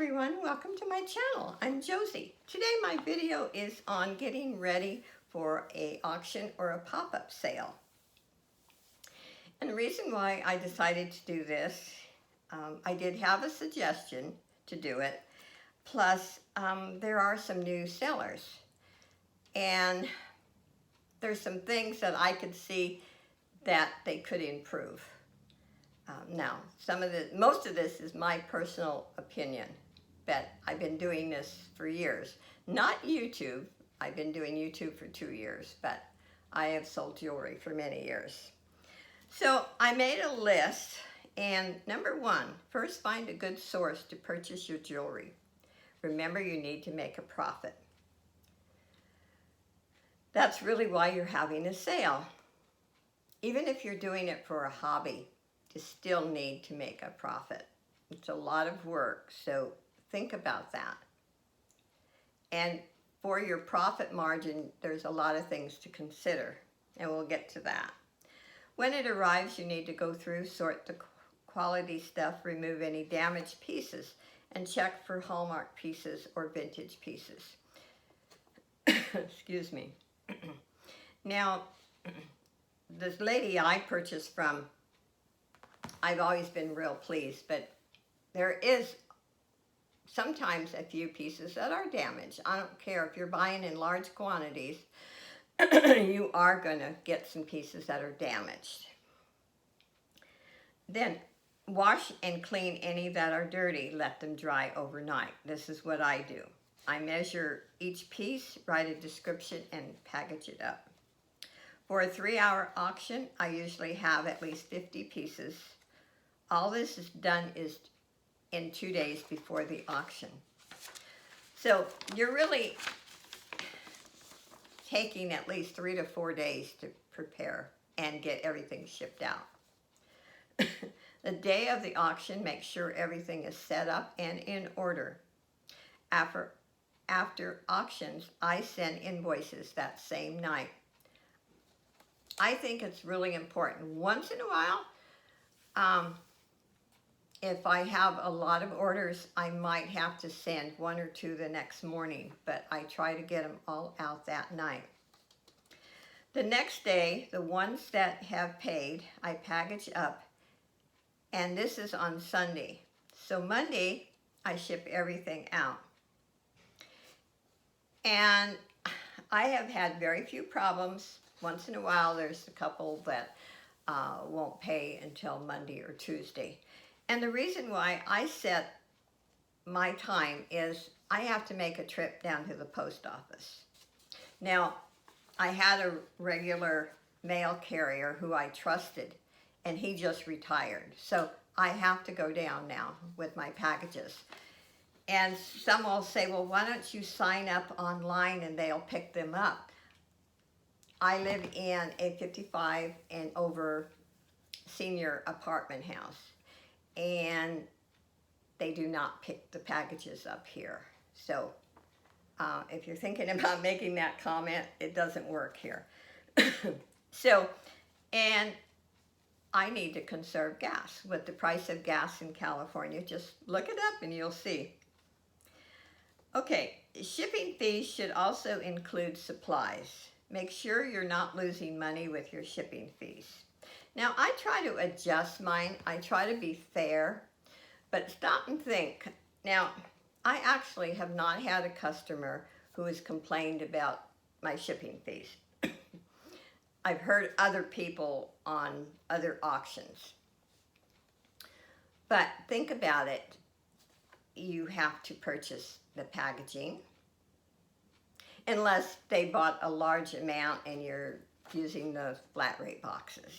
everyone, welcome to my channel. I'm Josie. Today my video is on getting ready for a auction or a pop-up sale. And the reason why I decided to do this, I did have a suggestion to do it. Plus, there are some new sellers. And there's some things that I could see that they could improve. Now, most of this is my personal opinion, but I've been doing this for years. Not YouTube. I've been doing YouTube for 2 years, but I have sold jewelry for many years. So I made a list, and number one, first find a good source to purchase your jewelry. Remember, you need to make a profit. That's really why you're having a sale. Even if you're doing it for a hobby, you still need to make a profit. It's a lot of work, so think about that. And for your profit margin, there's a lot of things to consider, and we'll get to that. When it arrives, you need to go through, sort the quality stuff, remove any damaged pieces, and check for hallmark pieces or vintage pieces. Excuse me. Now, this lady I purchased from, I've always been real pleased, but there is sometimes a few pieces that are damaged. I don't care if you're buying in large quantities, you are going to get some pieces that are damaged. Then wash and clean any that are dirty. Let them dry overnight. This is what I do. I measure each piece, write a description, and package it up. For a 3-hour auction, I usually have at least 50 pieces. All this is done is in 2 days before the auction. So you're really taking at least 3 to 4 days to prepare and get everything shipped out. The day of the auction, make sure everything is set up and in order. After auctions, I send invoices that same night. I think it's really important. Once in a while, if I have a lot of orders, I might have to send 1 or 2 the next morning, but I try to get them all out that night. The next day, the ones that have paid, I package up, and this is on Sunday. So Monday, I ship everything out. And I have had very few problems. Once in a while, there's a couple that won't pay until Monday or Tuesday. And the reason why I set my time is I have to make a trip down to the post office. Now, I had a regular mail carrier who I trusted, and he just retired. So I have to go down now with my packages. And some will say, well, why don't you sign up online and they'll pick them up? I live in a 55 and over senior apartment house, and they do not pick the packages up here. So if you're thinking about making that comment, it doesn't work here. So, and I need to conserve gas. With the price of gas in California, just look it up and you'll see. Okay, shipping fees should also include supplies. Make sure you're not losing money with your shipping fees. Now, I try to adjust mine. I try to be fair, but stop and think. Now, I actually have not had a customer who has complained about my shipping fees. I've heard other people on other auctions. But think about it. You have to purchase the packaging, unless they bought a large amount and you're using those flat rate boxes.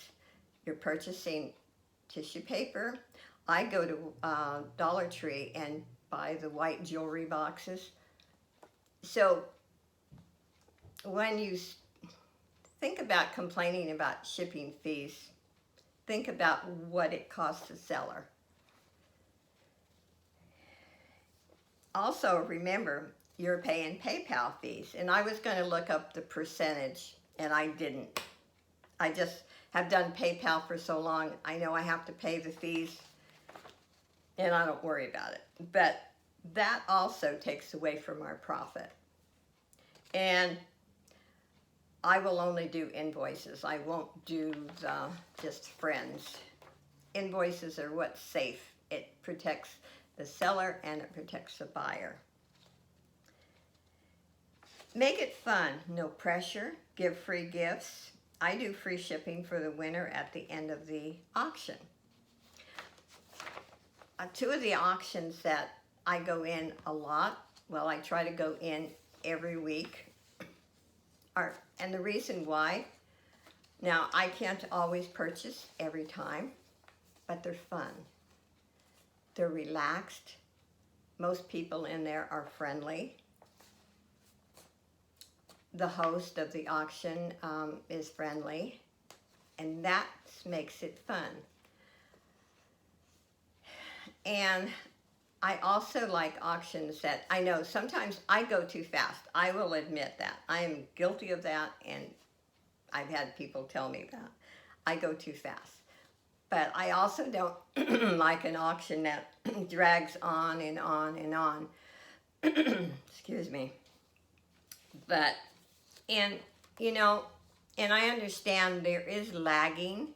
You're purchasing tissue paper. I go to Dollar Tree and buy the white jewelry boxes. So when you think about complaining about shipping fees, think about what it costs the seller. Also, remember, you're paying PayPal fees. And I was going to look up the percentage, and I didn't. I just have done PayPal for so long, I know I have to pay the fees, and I don't worry about it. But that also takes away from our profit. And I will only do invoices. I won't do the just friends. Invoices are what's safe. It protects the seller and it protects the buyer. Make it fun, no pressure. Give free gifts. I do free shipping for the winner at the end of the auction. Two of the auctions that I go in a lot, well, I try to go in every week, and the reason why, now I can't always purchase every time, but they're fun. They're relaxed. Most people in there are friendly. The host of the auction is friendly, and that makes it fun. And I also like auctions that I know sometimes I go too fast. I will admit that. I am guilty of that, and I've had people tell me that. I go too fast. But I also don't like an auction that drags on and on and on. Excuse me. But, and and I understand there is lagging,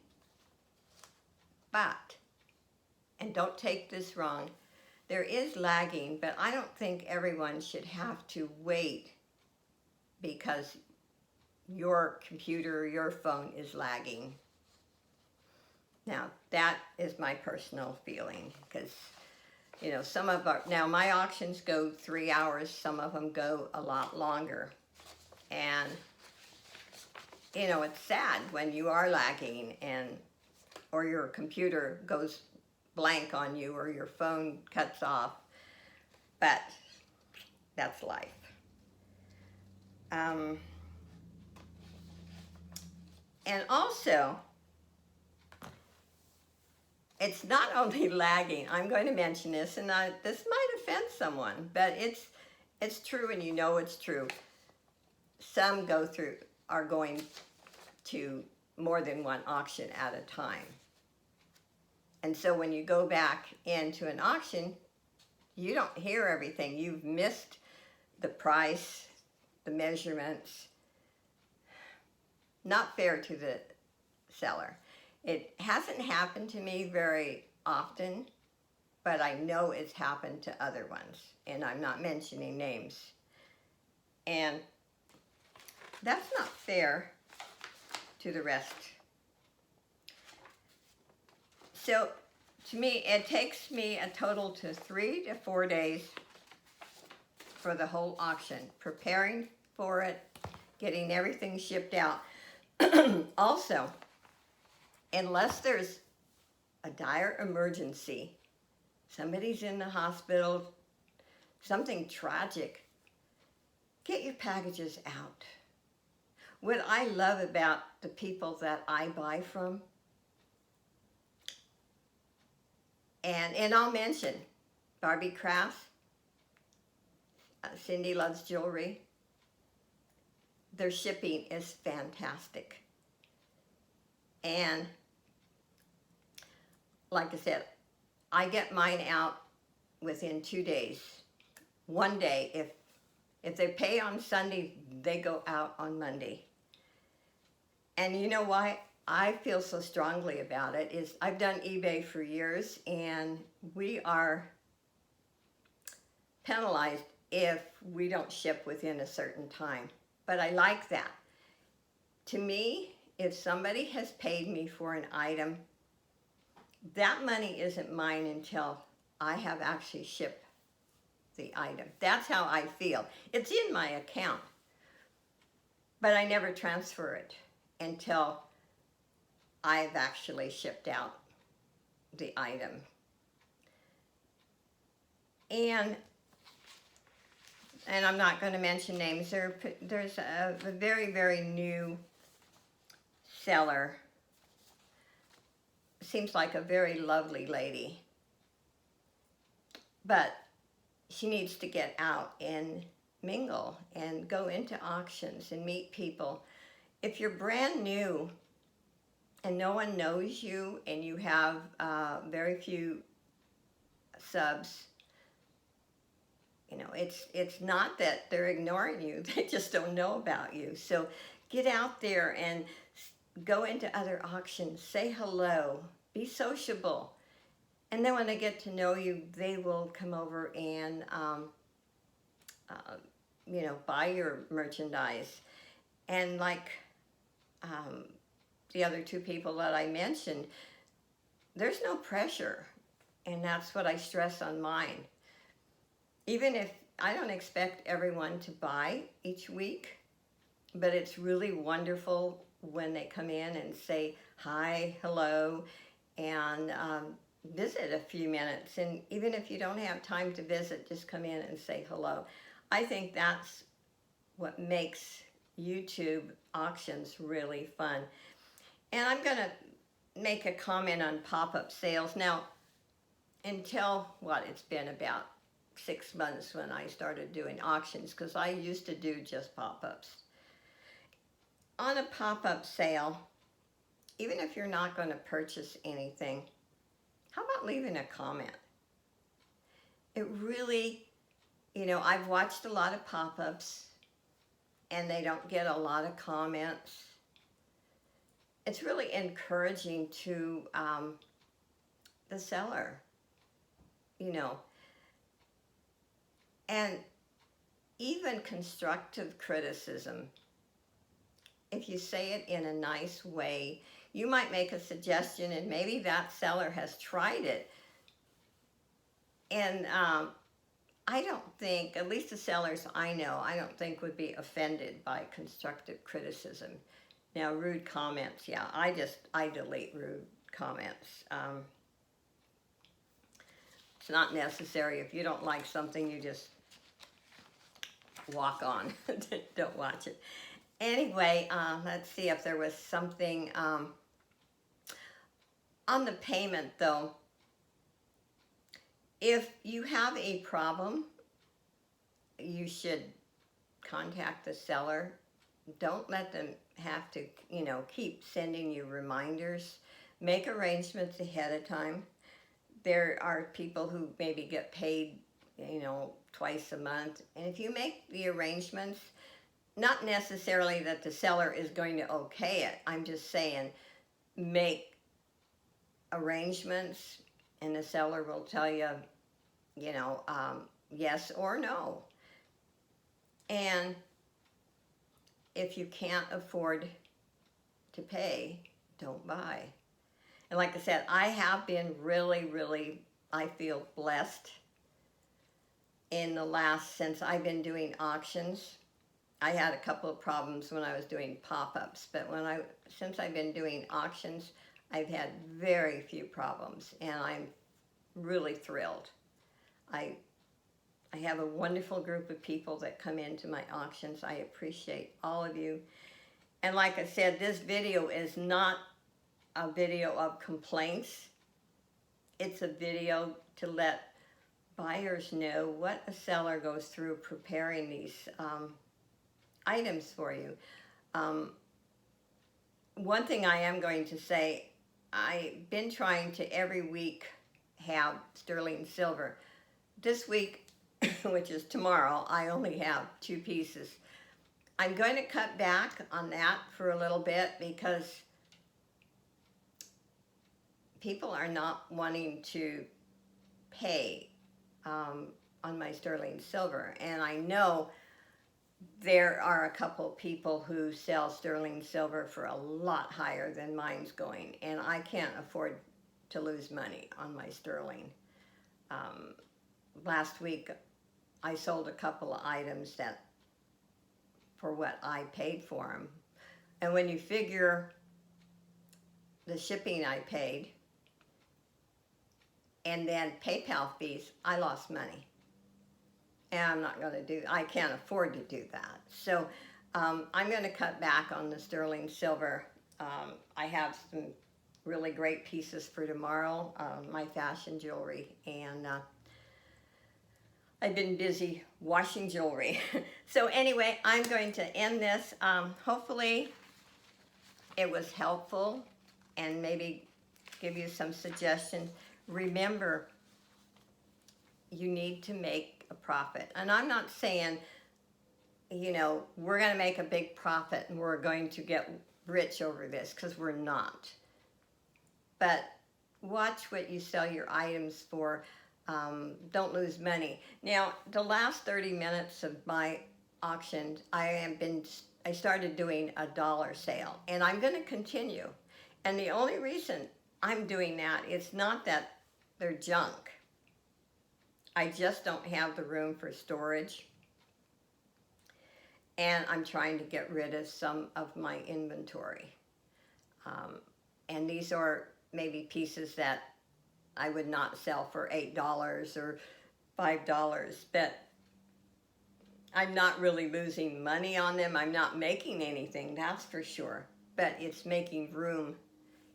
but, and don't take this wrong, there is lagging, but I don't think everyone should have to wait because your computer or your phone is lagging. Now, that is my personal feeling, because, some of now my auctions go 3 hours, some of them go a lot longer. And, it's sad when you are lagging or your computer goes blank on you or your phone cuts off, but that's life. And also, it's not only lagging. I'm going to mention this, and this might offend someone, but it's true, and it's true. Some are going to more than one auction at a time. And so when you go back into an auction, you don't hear everything. You've missed the price, the measurements. Not fair to the seller. It hasn't happened to me very often, but I know it's happened to other ones, and I'm not mentioning names. And that's not fair to the rest. So, to me, it takes me a total to 3 to 4 days for the whole auction, preparing for it, getting everything shipped out. Also, unless there's a dire emergency, somebody's in the hospital, something tragic, get your packages out. What I love about the people that I buy from, and I'll mention Barbie Crafts, Cindy Loves Jewelry. Their shipping is fantastic. And like I said, I get mine out within 2 days. One day, if they pay on Sunday, they go out on Monday. And you know why I feel so strongly about it is I've done eBay for years, and we are penalized if we don't ship within a certain time. But I like that. To me, if somebody has paid me for an item, that money isn't mine until I have actually shipped the item. That's how I feel. It's in my account, but I never transfer it until I've actually shipped out the item. And I'm not going to mention names. There's a very, very new seller. Seems like a very lovely lady. But she needs to get out and mingle and go into auctions and meet people. If you're brand new and no one knows you and you have very few subs, it's not that they're ignoring you. They just don't know about you. So get out there and go into other auctions, say hello, be sociable. And then when they get to know you, they will come over and, uh, buy your merchandise. And like um, the other two people that I mentioned, there's no pressure. And that's what I stress on mine. Even if I don't expect everyone to buy each week, but it's really wonderful when they come in and say hi, hello, and visit a few minutes. And even if you don't have time to visit, just come in and say hello. I think that's what makes YouTube auctions really fun. And I'm going to make a comment on pop-up sales. Now, until it's been about 6 months when I started doing auctions, because I used to do just pop-ups. On a pop-up sale, even if you're not going to purchase anything, how about leaving a comment? It really, I've watched a lot of pop-ups and they don't get a lot of comments. It's really encouraging to the seller, and even constructive criticism. If you say it in a nice way, you might make a suggestion and maybe that seller has tried it. And I don't think, at least the sellers I know, I don't think would be offended by constructive criticism. Now, rude comments, yeah, I delete rude comments. It's not necessary. If you don't like something, you just walk on. Don't watch it. Anyway, let's see if there was something on the payment, though. If you have a problem, you should contact the seller. Don't let them have to, keep sending you reminders. Make arrangements ahead of time. There are people who maybe get paid, twice a month. And if you make the arrangements, not necessarily that the seller is going to okay it. I'm just saying, make arrangements and the seller will tell you, yes or no. And if you can't afford to pay, don't buy. And like I said, I have been really, really, I feel blessed since I've been doing auctions. I had a couple of problems when I was doing pop-ups, but since I've been doing auctions, I've had very few problems, and I'm really thrilled. I have a wonderful group of people that come into my auctions. I appreciate all of you. And like I said, this video is not a video of complaints. It's a video to let buyers know what a seller goes through preparing these items for you. One thing I am going to say, I've been trying to every week have sterling silver. This week, which is tomorrow, I only have 2 pieces. I'm going to cut back on that for a little bit because people are not wanting to pay on my sterling silver. And I know there are a couple people who sell sterling silver for a lot higher than mine's going, and I can't afford to lose money on my sterling. Last week, I sold a couple of items for what I paid for them. And when you figure the shipping I paid and then PayPal fees, I lost money. And I can't afford to do that. So I'm going to cut back on the sterling silver. I have some really great pieces for tomorrow, my fashion jewelry, and I've been busy washing jewelry. So anyway, I'm going to end this. Hopefully it was helpful and maybe give you some suggestions. Remember, you need to make a profit. And I'm not saying, you know, we're going to make a big profit and we're going to get rich over this, because we're not. But watch what you sell your items for. Don't lose money. Now, the last 30 minutes of my auction, I started doing a dollar sale, and I'm going to continue. And the only reason I'm doing that, it's not that they're junk. I just don't have the room for storage. And I'm trying to get rid of some of my inventory. And these are maybe pieces that I would not sell for $8 or $5, but I'm not really losing money on them. I'm not making anything, that's for sure. But it's making room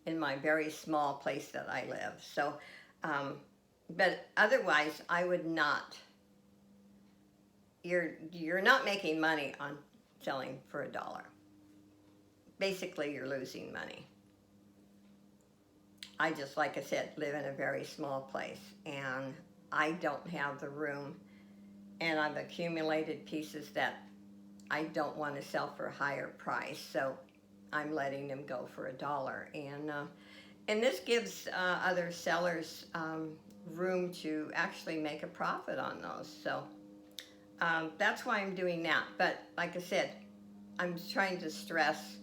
in my very small place that I live. So, but otherwise, I would not. You're not making money on selling for $1. Basically, you're losing money. I just, like I said, live in a very small place, and I don't have the room, and I've accumulated pieces that I don't want to sell for a higher price, so I'm letting them go for $1. And this gives other sellers room to actually make a profit on those. So that's why I'm doing that. But like I said, I'm trying to stress,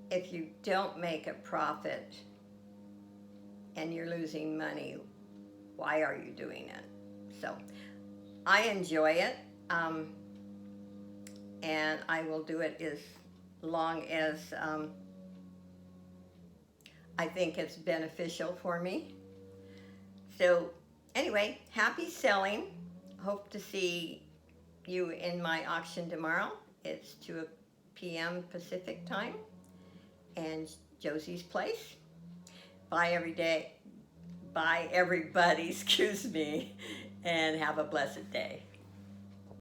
if you don't make a profit and you're losing money, why are you doing it? So I enjoy it, and I will do it as long as I think it's beneficial for me. So anyway, happy selling. Hope to see you in my auction tomorrow. It's 2 p.m. Pacific time, and Josie's Place. Bye everybody, excuse me, and have a blessed day.